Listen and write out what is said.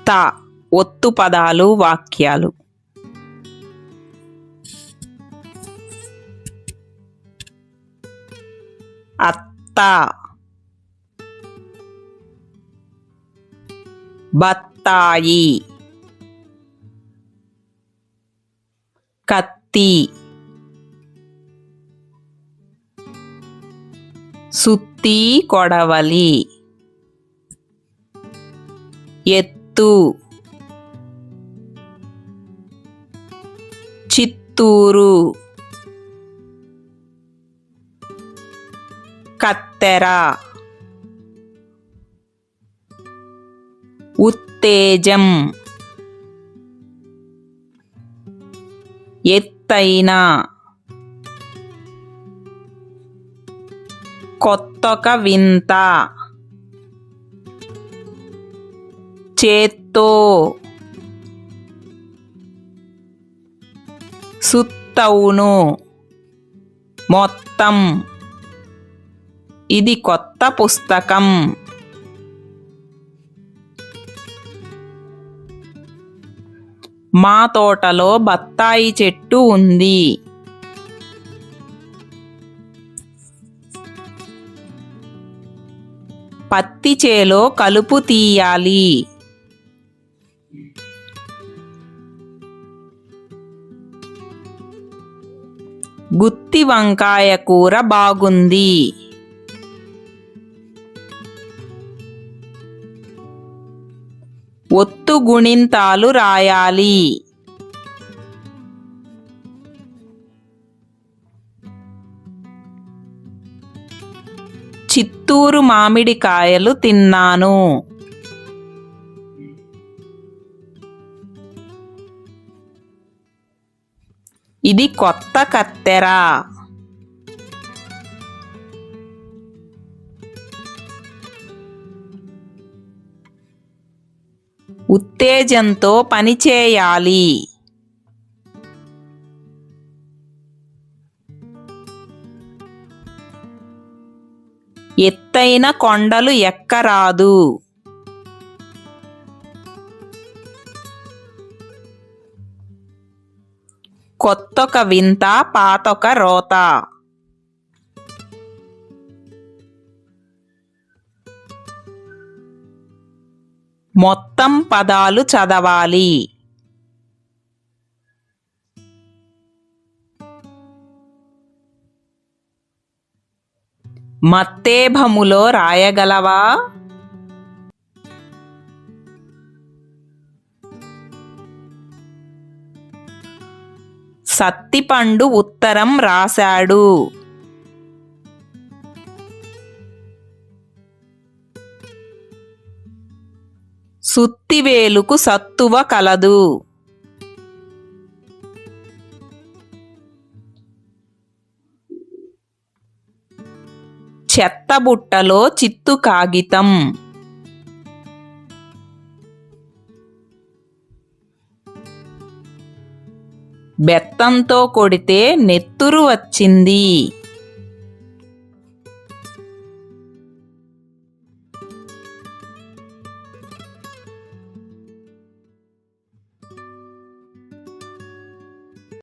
త ఒత్తు పదాలు వాక్యాలు. అత్త, బత్తాయి, కత్తి, సుత్తి కొడవలి, ఎత్తు, చిత్తూరు, కత్తెర, ఉత్తేజం, ఎత్తైన, కొత్తొక వింత, చేత్తో, సుత్తవును, మొత్తం, ఇది కొత్త పుస్తకం. మా తోటలో బత్తాయి చెట్టు ఉంది. పత్తి చేలో కలుపు తీయాలి. గుత్తి వంకాయ కూర బాగుంది. ఒత్తు గుణింతాలు రాయాలి. చిత్తూరు మామిడికాయలు తిన్నాను. ఇది కొత్త కత్తెర. ఉత్తేజంతో పనిచేయాలి. ఎత్తైన కొండలు ఎక్కరాదు. కొత్తొక వింత పాతొక రోత. మొత్తం పదాలు చదవాలి. మత్తేభములో రాయగలవా? సత్తిపండు ఉత్తరం రాశాడు. సుత్తివేలుకు సత్తువ కలదు. చెత్తబుట్టలో చిత్తు కాగితం. బెత్తంతో కొడితే నెత్తురు వచ్చింది.